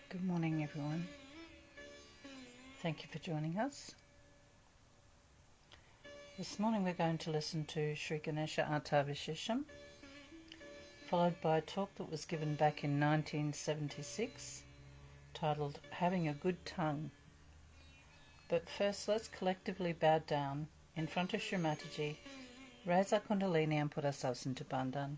Good morning, everyone. Thank you for joining us. This morning we're going to listen to Shri Ganesha Artavishesham, followed by a talk that was given back in 1976, titled Having a Good Tongue. But first, let's collectively bow down in front of Shri Mataji, raise our kundalini and put ourselves into bandhan.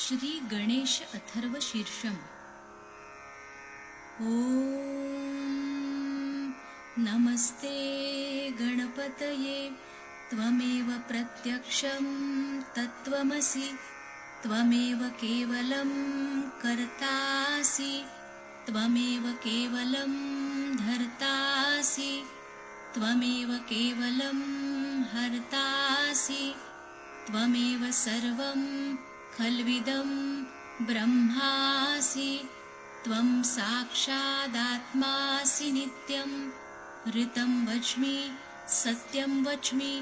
Shri Ganesh Atharva शीर्षम्। ॐ नमस्ते गणपतये त्वमेव प्रत्यक्षं तत्त्वमसि त्वमेव केवलं कर्तासि त्वमेव केवलं धर्तासि त्वमेव केवलं हर्तासि त्वमेव सर्वं खल्विदं ब्रह्मासि त्वं साक्षादात्मासि नित्यं ऋतं वच्मि सत्यं वच्मि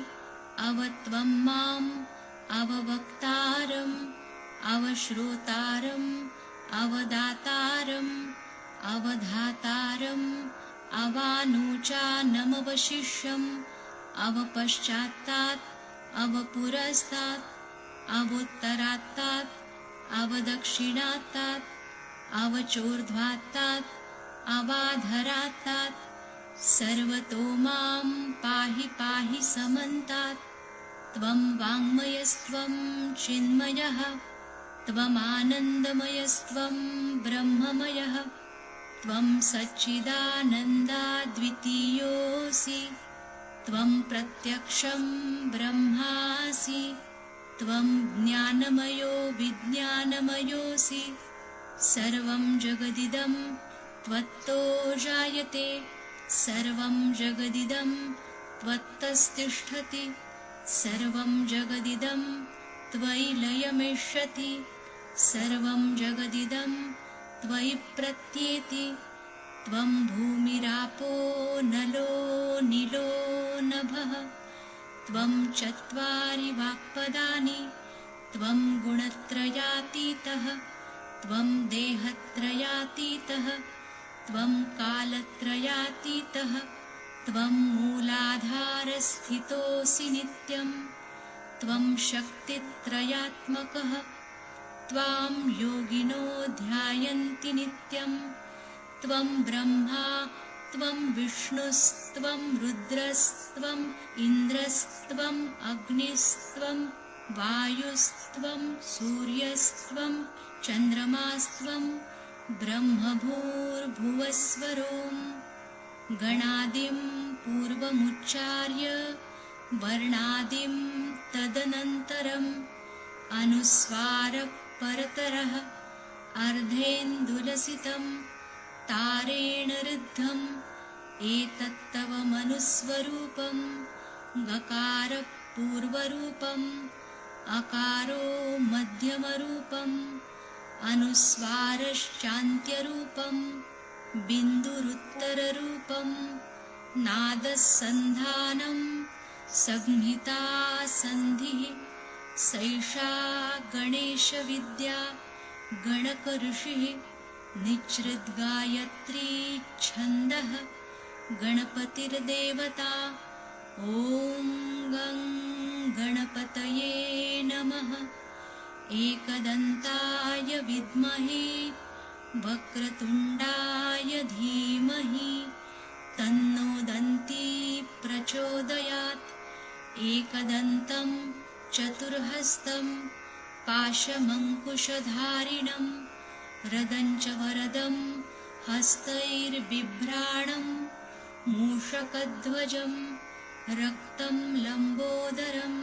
अवत्वं माम् अववक्तारम् अवश्रोतारम् अवदातारम् अवधातारम् अवानोचानमवशिष्यम् अवपश्चात्तात् अवपुरस्तात् अवोत्तरात्तात् अवदक्षिणात्तात् अवचोर्ध्वात्तात् अवाधरात्तात् सर्वतो मां पाहि पाहि समन्तात् त्वं वाङ्मयस्त्वं चिन्मयः त्वमानन्दमयस्त्वं ब्रह्ममयः त्वं सच्चिदानन्दाद्वितीयोऽसि त्वं प्रत्यक्षं ब्रह्मासि त्वं ज्ञानमयो विज्ञानमयोऽसि सर्वं जगदिदं त्वत्तो जायते सर्वं जगदिदं त्वत्तस्तिष्ठति सर्वं जगदिदं त्वयि लयमिष्यति सर्वं जगदिदं त्वयि प्रत्येति त्वं भूमिरापो नलो नीलो नभः त्वं चत्वारि वाक्पदानि त्वं गुणत्रयातीतः त्वं देहत्रयातीतः त्वं कालत्रयातीतः त्वं मूलाधारस्थितोऽसि नित्यं त्वं शक्तित्रयात्मकः त्वां योगिनो ध्यायन्ति नित्यं त्वं ब्रह्मा त्वं विष्णुस्त्वं रुद्रस्त्वम् इन्द्रस्त्वम् अग्निस्त्वं वायुस्त्वं सूर्यस्त्वं चन्द्रमास्त्वं ब्रह्मभूर्भुवस्वरों गणादिं पूर्वमुच्चार्य वर्णादिं तदनन्तरम् अनुस्वारपरतरः अर्धेन्दुलसितं तारेण ऋद्धम् एतत्तव मनुस्वरूपं गकारपूर्वरूपम् अकारो मध्यमरूपम् अनुस्वारश्चान्त्यरूपं बिन्दुरुत्तररूपं नादसन्धानं संहिता सन्धिः सैषा गणेशविद्या गणकऋषिः निच्छ्रिद्गायत्री छन्दः गणपतिर्देवता ॐ गं गणपतये नमः एकदन्ताय विद्महे वक्रतुण्डाय धीमहि तन्नो दन्ती प्रचोदयात् एकदन्तं चतुर्हस्तं पाशमङ्कुशधारिणं रदञ्च वरदं हस्तैर्बिभ्राणं मूषकध्वजं रक्तं लम्बोदरं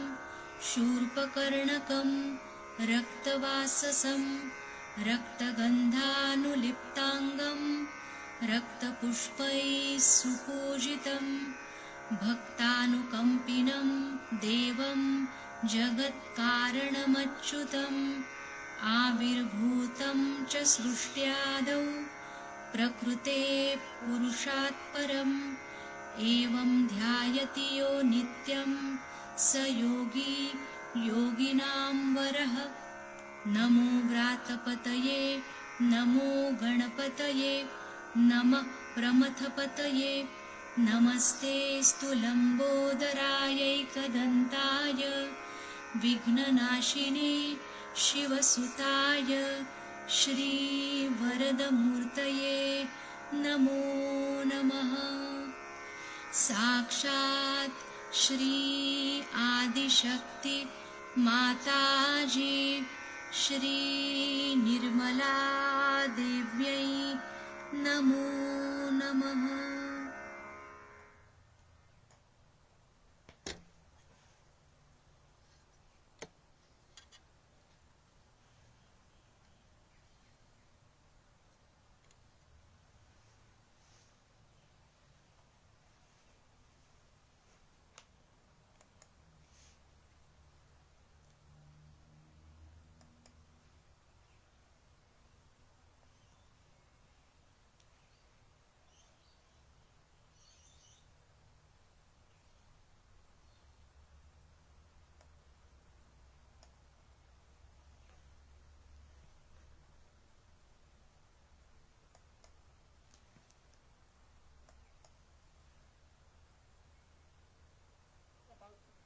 शूर्पकर्णकं रक्तवाससं रक्तगन्धानुलिप्ताङ्गं रक्तपुष्पैः सुपूजितं भक्तानुकम्पिनं देवं जगत्कारणमच्युतम् आविर्भूतं च सृष्ट्यादौ प्रकृते पुरुषात् परम् एवं ध्यायति यो नित्यं स योगी योगिनां वरः नमो व्रातपतये नमो गणपतये नमः प्रमथपतये नमस्तेऽस्तु लम्बोदरायैकदन्ताय विघ्ननाशिने शिवसुताय श्रीवरदमूर्तये नमो नमः। साक्षात् श्री आदिशक्ति माताजी Shri Nirmala Devyai Namo Namaha.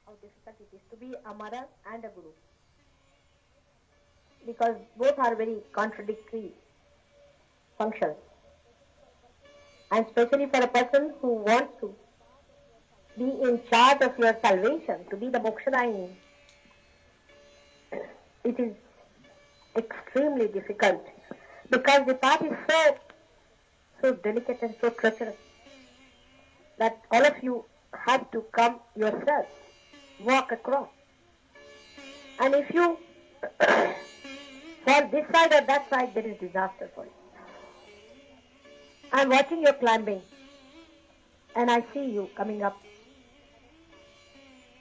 How difficult it is to be a mother and a guru, because both are very contradictory functions, and especially for a person who wants to be in charge of your salvation, to be the Mokshadayini, it is extremely difficult, because the path is so delicate and so treacherous that all of you have to come yourself, walk across. And if you fall this side or that side, there is disaster for you. I'm watching you climbing, and I see you coming up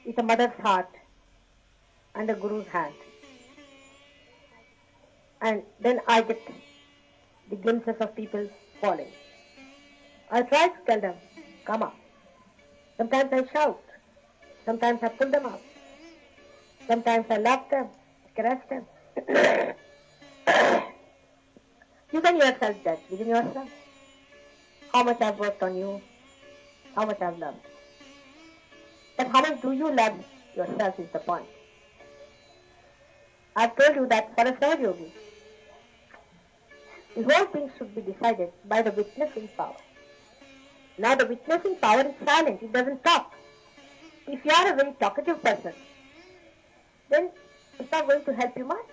with a mother's heart and a guru's hand. And then I get the glimpses of people falling. I try to tell them, come up. Sometimes I shout. Sometimes I pull them out. Sometimes I love them, caress them. You can yourself judge within yourself how much I've worked on you, how much I've loved. But how much do you love yourself is the point. I've told you that for a Sahaja yogi, the whole thing should be decided by the witnessing power. Now the witnessing power is silent, it doesn't talk. If you are a very talkative person, then it's not going to help you much.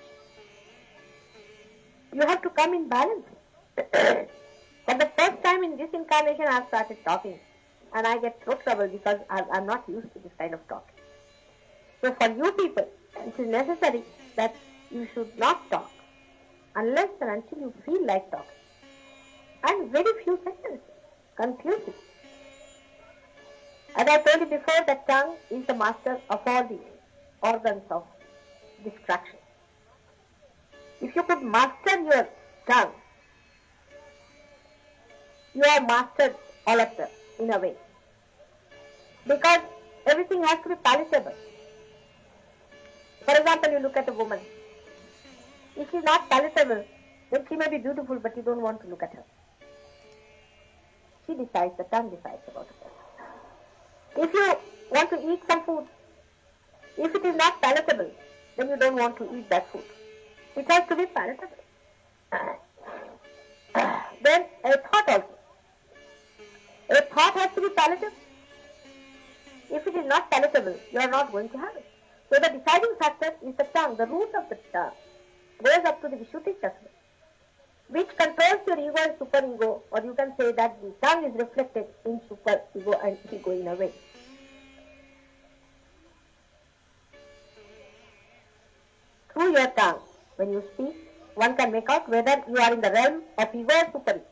You have to come in balance. For the first time in this incarnation, I have started talking, and I get throat trouble because I'm not used to this kind of talking. So for you people, it is necessary that you should not talk unless and until you feel like talking. And very few sentences, conclusive. As I told you before, the tongue is the master of all the organs of distraction. If you could master your tongue, you have mastered all of them in a way. Because everything has to be palatable. For example, you look at a woman. If she is not palatable, then she may be beautiful, but you don't want to look at her. She decides, the tongue decides about it. If you want to eat some food, if it is not palatable, then you don't want to eat that food. It has to be palatable. Then a thought also. A thought has to be palatable. If it is not palatable, you are not going to have it. So the deciding factor is the tongue. The root of the tongue goes up to the Vishuddhi Chakra, which controls your ego and superego, or you can say that the tongue is reflected in superego and ego in a way. Through your tongue, when you speak, one can make out whether you are in the realm of ego or superego.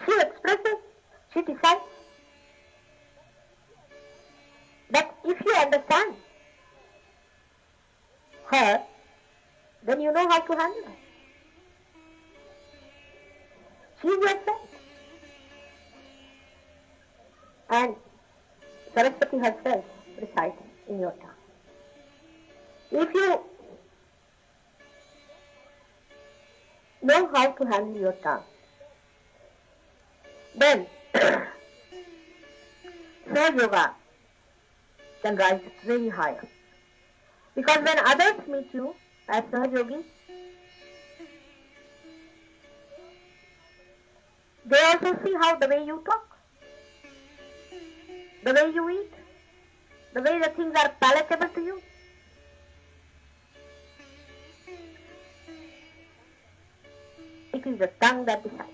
She expresses, she decides. But if you understand her, then you know how to handle her. She is your friend. And Saraswati herself resides in your tongue. If you know how to handle your tongue, then Sahaja Yoga can rise very high. Because when others meet you as Sahaja Yogis, they also see how the way you talk, the way you eat, the way the things are palatable to you. it is the tongue that decides.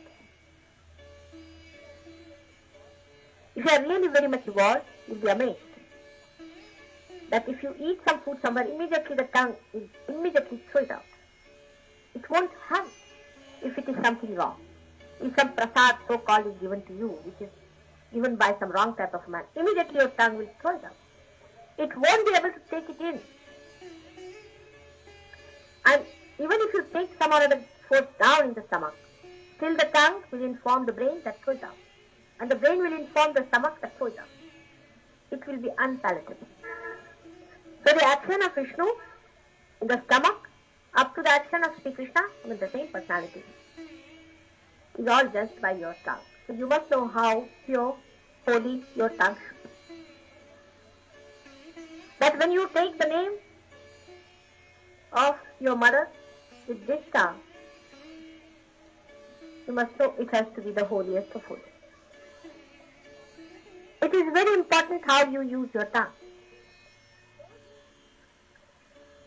If you are really very much evolved, you'll be amazed that if you eat some food somewhere, immediately the tongue will immediately throw it out. It won't have it if it is something wrong. If some prasad so-called is given to you, which is given by some wrong type of man, immediately your tongue will throw it out. It won't be able to take it in. And even if you take some or other food down in the stomach, still the tongue will inform the brain that throw it out. And the brain will inform the stomach that throw it out. It will be unpalatable. So the action of Vishnu in the stomach up to the action of Sri Krishna with the same personality is all judged by your tongue. So you must know how pure, holy your tongue should be. That when you take the name of your mother with this tongue, you must know it has to be the holiest of holy. It is very important how you use your tongue.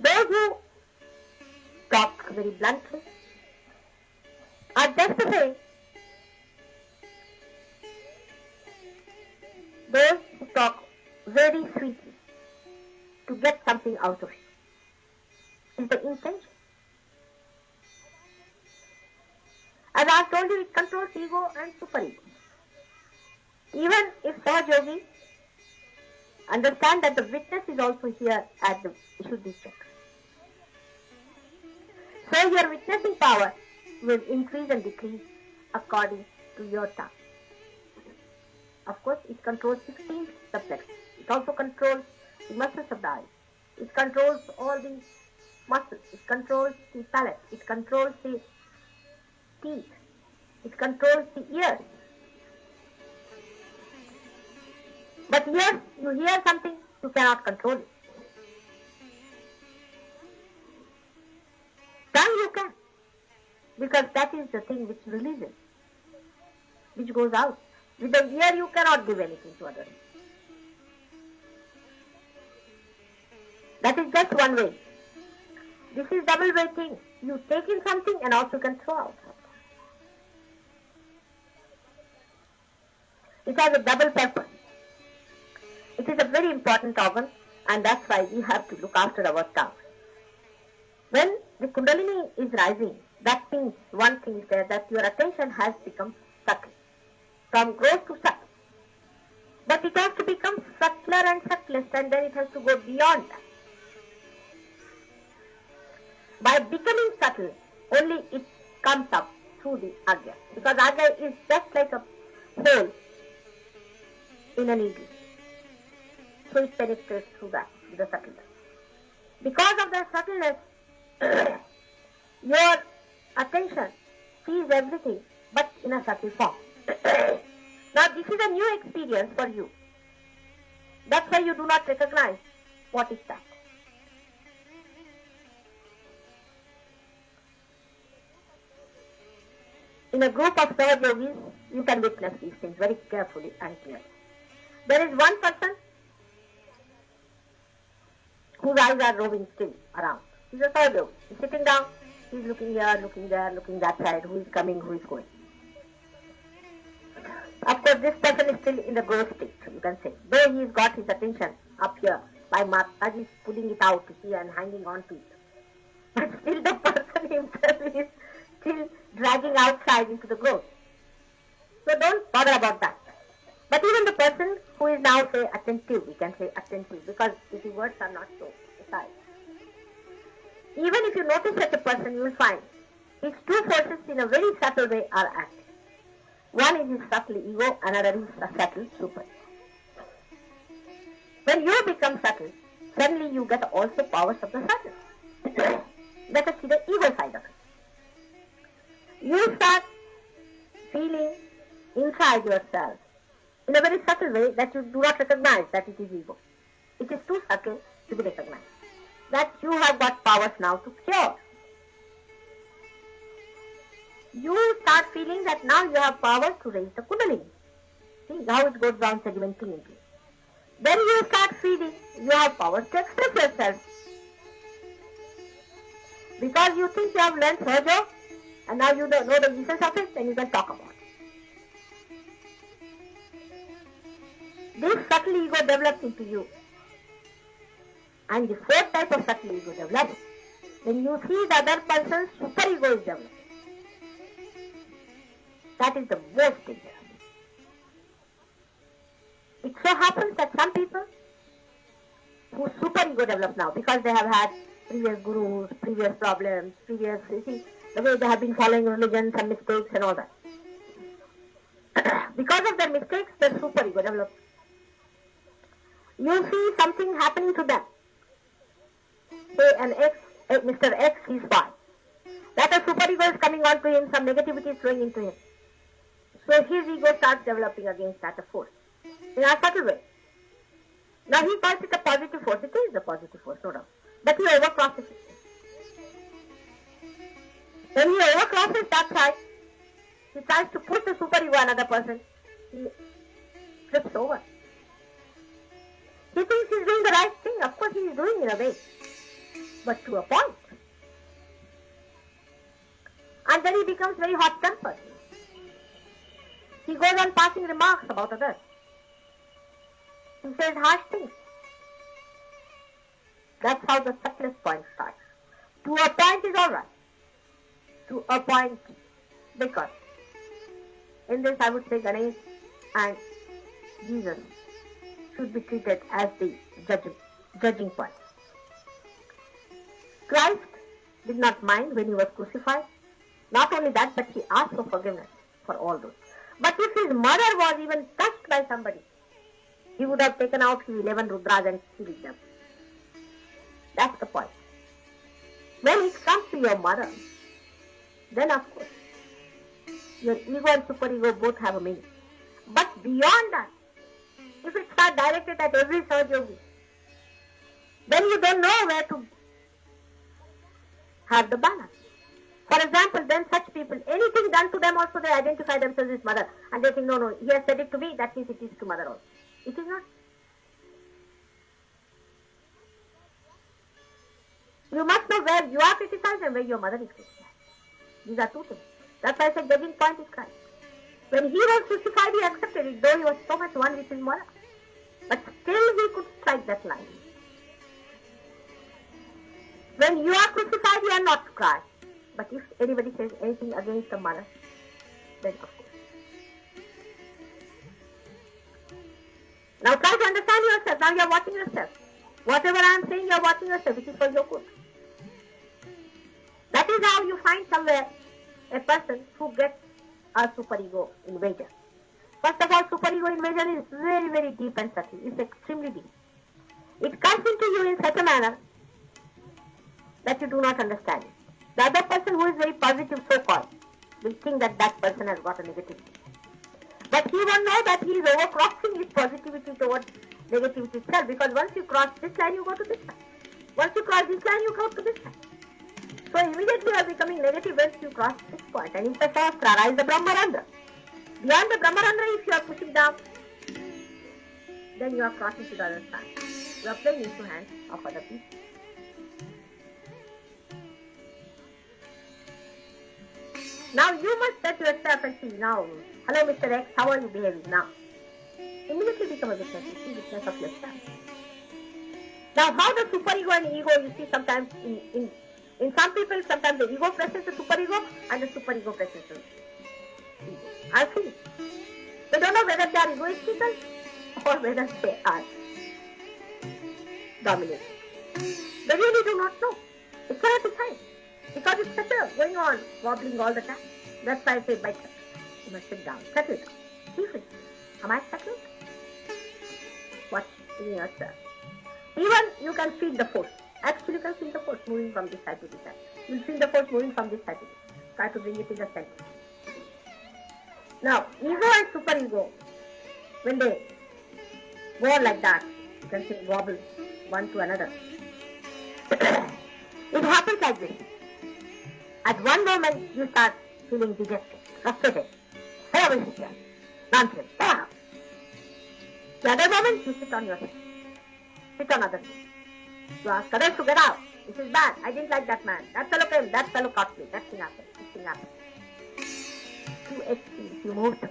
Those who talk very bluntly are just the same. Those who talk very sweetly to get something out of you is the intention. As I have told you, it controls ego and superego. Even if Sahaja Yogi understand that the witness is also here at the Vishuddhi Chakra. So your witnessing power will increase and decrease according to your tongue. Of course, it controls 16 subjects. It also controls the muscles of the eyes. It controls all the muscles. It controls the palate. It controls the teeth. It controls the ears. But ears, you hear something, you cannot control it. Tongue you can, because that is the thing which releases, which goes out. With the ear you cannot give anything to others. That is just one way. This is double way thing. You take in something and also can throw out something. It has a double purpose. It is a very important organ, and that's why we have to look after our tongue. When the Kundalini is rising, that means one thing is there, that your attention has become subtle, from gross to subtle. But it has to become subtler and subtlest, and then it has to go beyond that. By becoming subtle, only it comes up through the Agya. Because Agya is just like a hole in an eagle. So it penetrates through that, the subtleness. Because of the subtleness, your attention sees everything, but in a subtle form. Now this is a new experience for you. That's why you do not recognize what is that. In a group of Sahaja Yogis, you can witness these things very carefully and clearly. There is one person whose eyes are roving still around. He's a Sahaja Yogi. He's sitting down, he's looking here, looking there, looking that side, who is coming, who is going. Of course, this person is still in the gross state, you can say. Though he's got his attention up here, by Mataji is pulling it out to see and hanging on to it. But still the person himself is still dragging outside into the growth. So don't bother about that. But even the person who is now, say, attentive, we can say attentive, because these words are not so precise. Even if you notice such a person, you will find his two forces in a very subtle way are active. One is his subtle ego, another is a subtle super. When you become subtle, suddenly you get also powers of the subtle. Let us see the ego side of it. You start feeling inside yourself in a very subtle way that you do not recognize that it is ego. It is too subtle to be recognized. That you have got powers now to cure. You start feeling that now you have power to raise the Kundalini. See how it goes down segmenting into it. Then you start feeling you have power to express yourself. Because you think you have learned Sahaja, and now you don't know the essence of it, then you can talk about it. This subtle ego develops into you. And the fourth type of subtle ego develops when you see the other person's super ego is developing. That is the most dangerous. It so happens that some people whose super ego develop now because they have had previous gurus, previous problems, the way they have been following religion, some mistakes and all that. Because of their mistakes, their super ego develops. You see something happening to them. Say Mr. X is fine. That a super ego is coming on to him, some negativity is flowing into him. So his ego starts developing against that force in a subtle way. Now he calls it a positive force. It is a positive force, no doubt. But he overcrosses it. When he overcrosses that side, he tries to push the super ego another person. He flips over. He thinks he's doing the right thing. Of course he is doing in a way. But to a point. And then he becomes very hot-tempered. He goes on passing remarks about others. He says harsh things. That's how the subtlest point starts. To a point is alright. To a point, because in this I would say Ganesh and Jesus should be treated as the judging point. Christ did not mind when he was crucified. Not only that, but he asked for forgiveness for all those. But if his mother was even touched by somebody, he would have taken out his 11 Rudras and killed them. That's the point. When it comes to your mother, then of course, your ego and superego both have a meaning. But beyond that, if it starts directed at every Sahaja, then you don't know where to have the balance. For example, then such people, anything done to them also they identify themselves as mother. And they think, no, he has said it to me, that means it is to mother also. It is not. You must know where you are criticized and where your mother is criticized. These are two things. That's why I said judging point is Christ. When he was crucified, he accepted it, though he was so much one with his mother. But still he could strike that line. When you are crucified, you are not to cry. But if anybody says anything against the mother, then of course. Now try to understand yourself. Now you are watching yourself. Whatever I am saying, you are watching yourself. It is for your good. That is how you find somewhere a person who gets a superego invasion. First of all, superego invasion is very, very deep and subtle. It's extremely deep. It comes into you in such a manner that you do not understand it. The other person who is very positive, so-called, will think that that person has got a negativity. But he won't know that he is overcrossing his positivity towards negativity itself, because once you cross this line, you go to this line. Once you cross this line, you go to this line. So immediately you are becoming negative once you cross this point. And in the Shastra is the Brahmarandra. Beyond the Brahmarandra, if you are pushing down, then you are crossing to the other side. You are playing into hands of other people. Now you must say to yourself and see, now, hello Mr. X, how are you behaving now? Immediately become a witness. You see witness of yourself. Now how the superego and ego, you see sometimes in some people, sometimes the ego presses the superego and the superego presses the ego. I see. They don't know whether they are egoistical or whether they are dominating. They really do not know. They cannot decide. Because it's such a going on, wobbling all the time. That's why I say, bite. You must sit down, settle it. See it. Am I settled? Watch in yourself. Even you can feel the force. Actually, you can feel the force moving from this side to this side. You will feel the force moving from this side to this side. Try to bring it in the center. Now, ego and superego, when they go on like that, you can say wobble one to another. It happens like this. At one moment, you start feeling dejected, frustrated. Terrible situation. Nonsense. The other moment, you sit on yourself. Sit on others. You ask others to get out. This is bad. I didn't like that man. That fellow came. That fellow caught me. That thing happened. This thing happened. Two extremes. You moved.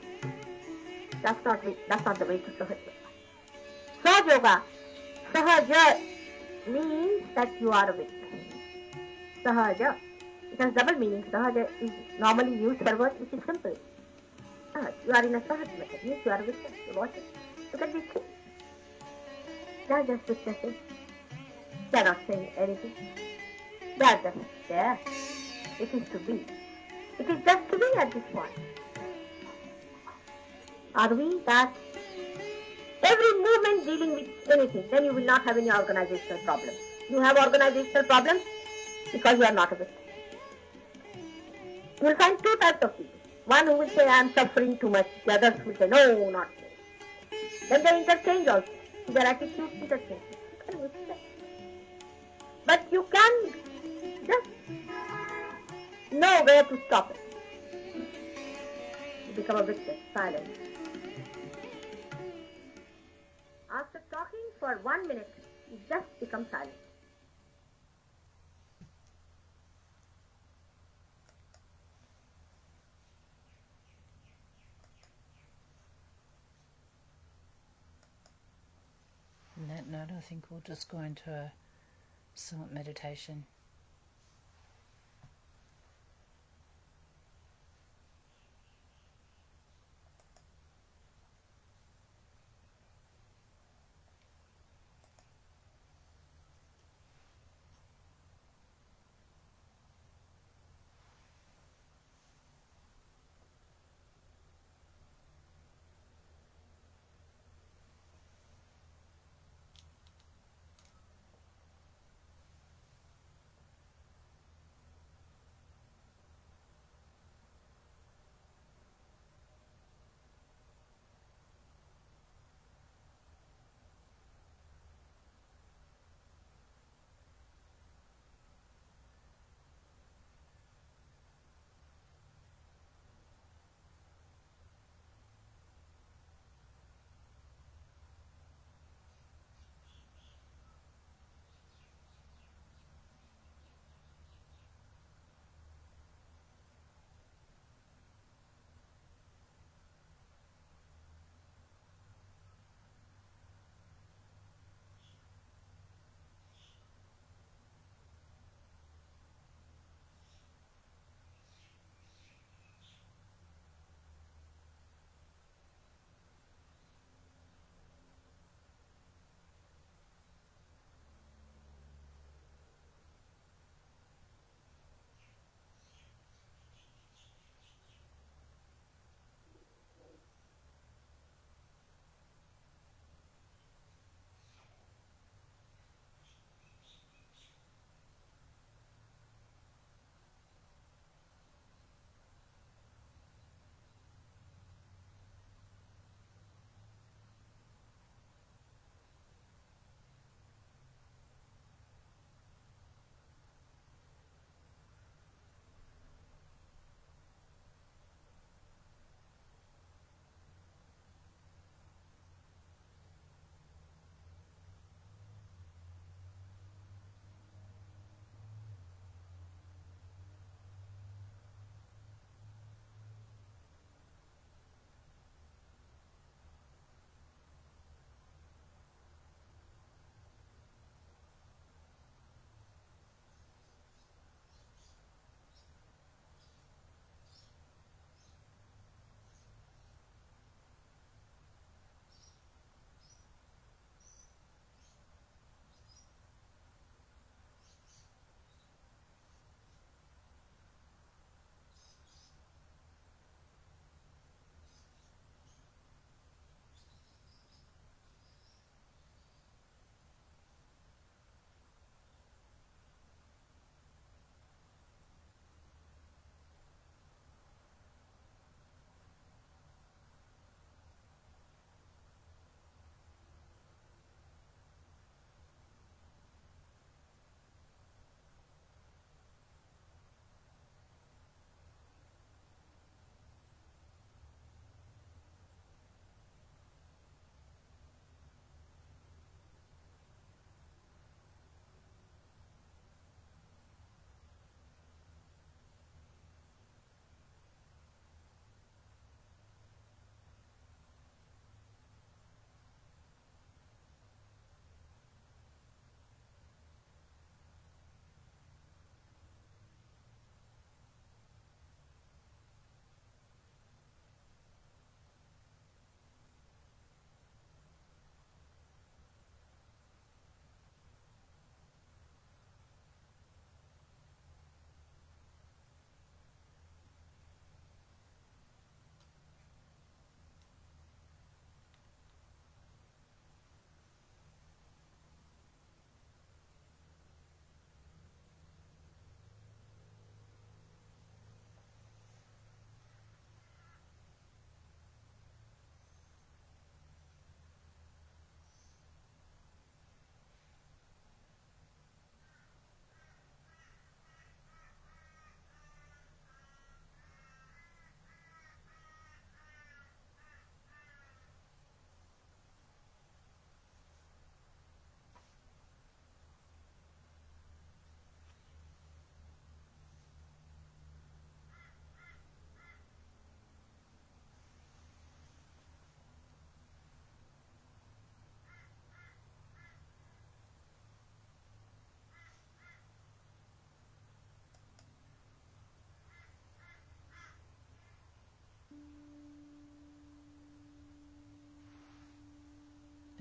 That's not the way to Sahaja. Sahaja Yoga. Sahaja means that you are a witness. Sahaja. It has double meaning. Sahaja is normally used for words which is simple. You are in a Sahaja method. Means you are a witness. You watch it. Look at these things. They are just witnessing. They are not saying anything. They are just there. It is to be. It is just to be at this point. Are we that? Every movement dealing with anything, then you will not have any organizational problems. You have organizational problems because you are not a witness. You will find two types of people. One who will say, I am suffering too much. The others will say, no, not me. Then they interchange also. Their attitudes interchange. But you can just know where to stop it. You become a witness, silent. After talking for 1 minute, you just become silent. On that note, I think we'll just go into a silent meditation.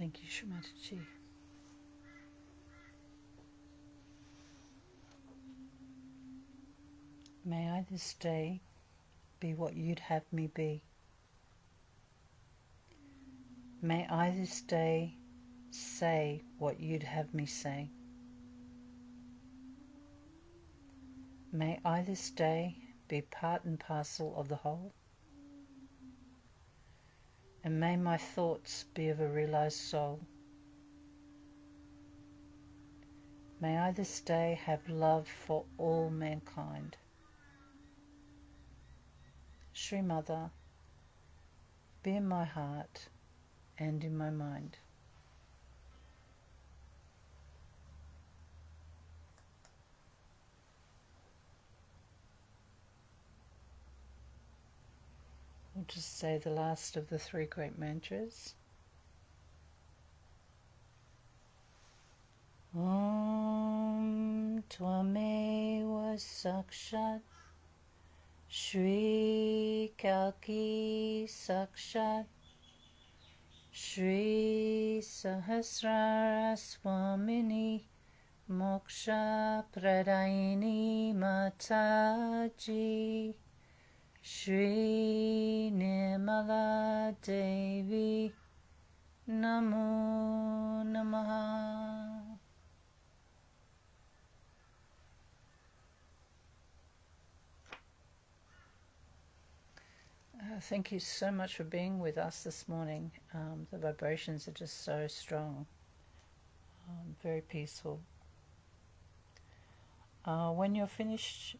Thank you, Shri Mataji. May I this day be what you'd have me be. May I this day say what you'd have me say. May I this day be part and parcel of the whole. And may my thoughts be of a realized soul. May I this day have love for all mankind. Shri Mother, be in my heart and in my mind. We'll just say the last of the three great mantras. Om Tvameva Sakshat Shri Kalki Sakshat Shri Sahasrara Swamini Moksha Pradayini Mataji Shri Nirmala Devi Namo Namaha. Thank you so much for being with us this morning. The vibrations are just so strong, very peaceful. When you're finished,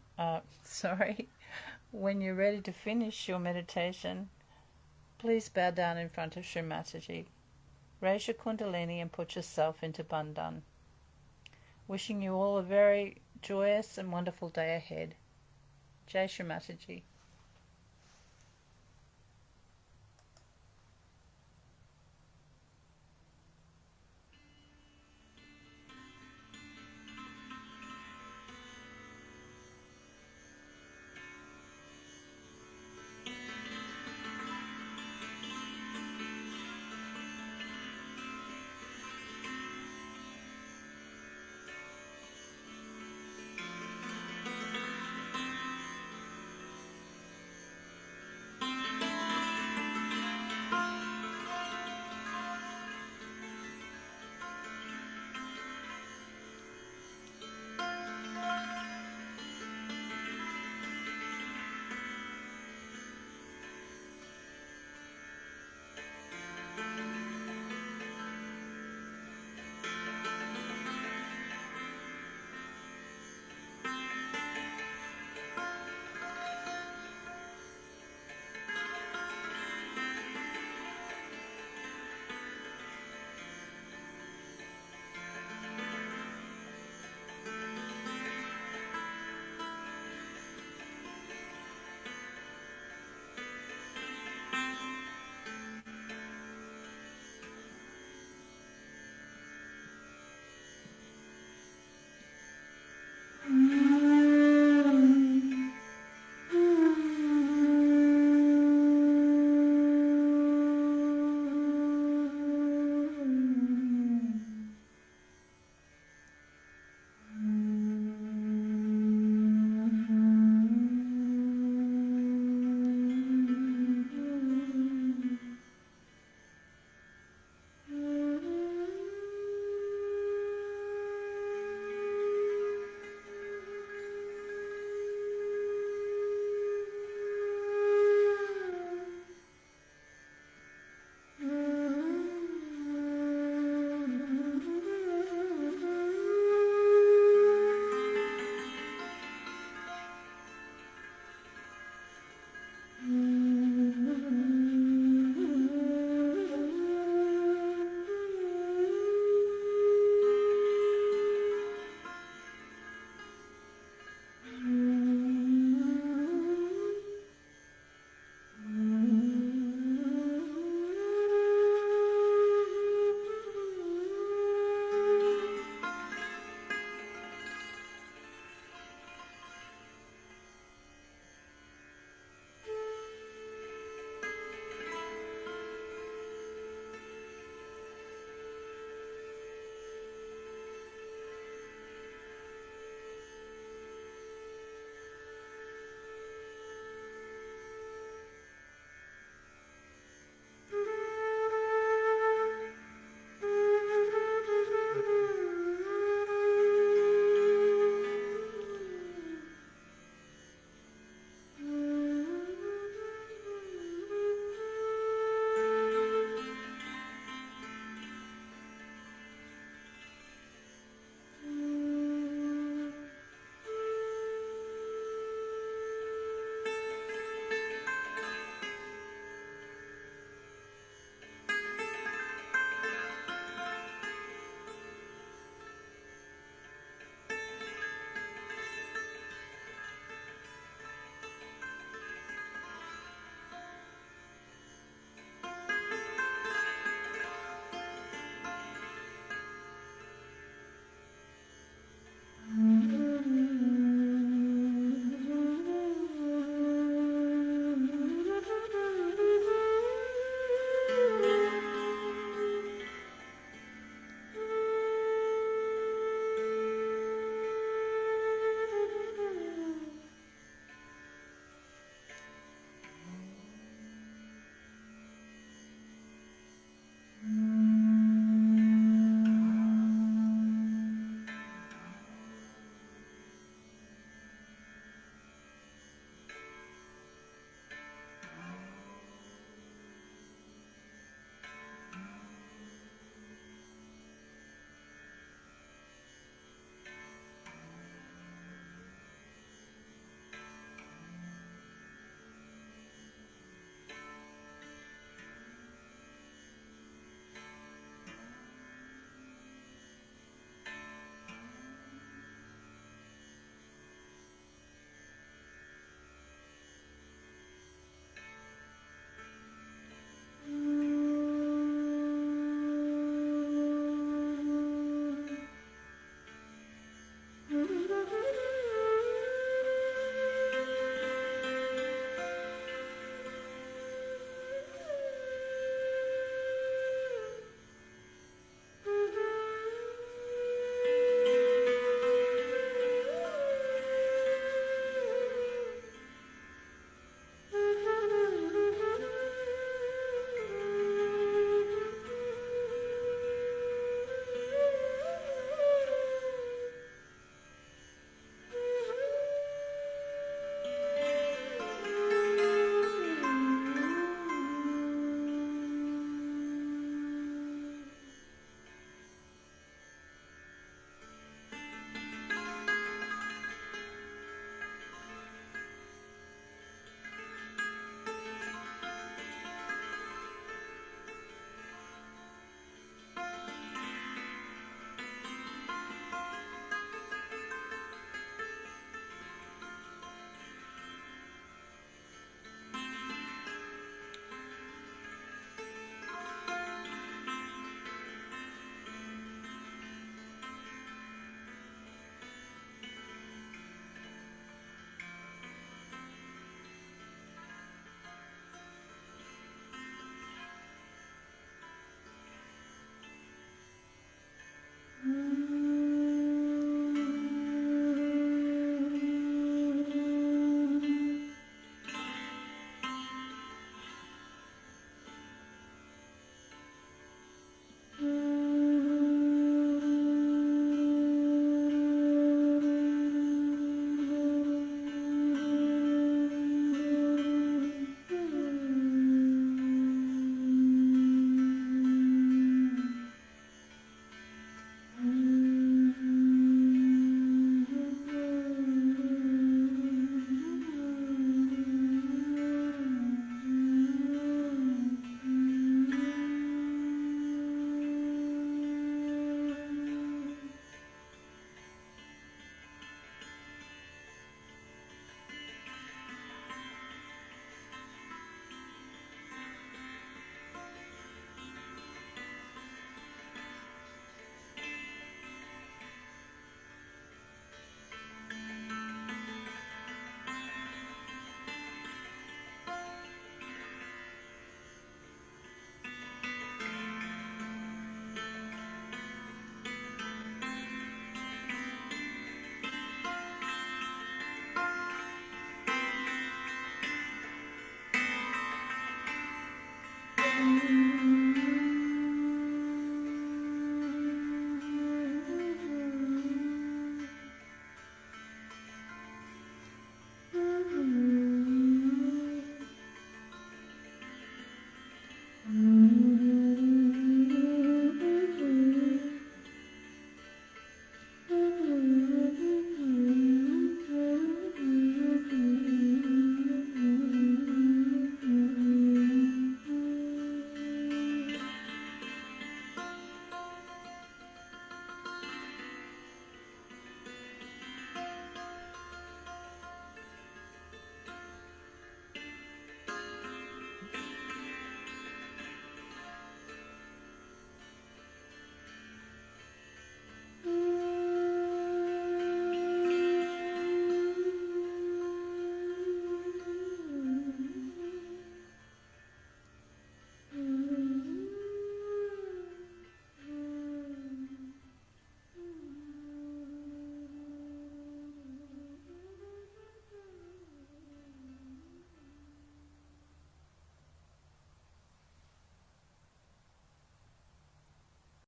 when you're ready to finish your meditation, please bow down in front of Shri Mataji. Raise your kundalini and put yourself into Bandhan. Wishing you all a very joyous and wonderful day ahead. Jai Shri Mataji.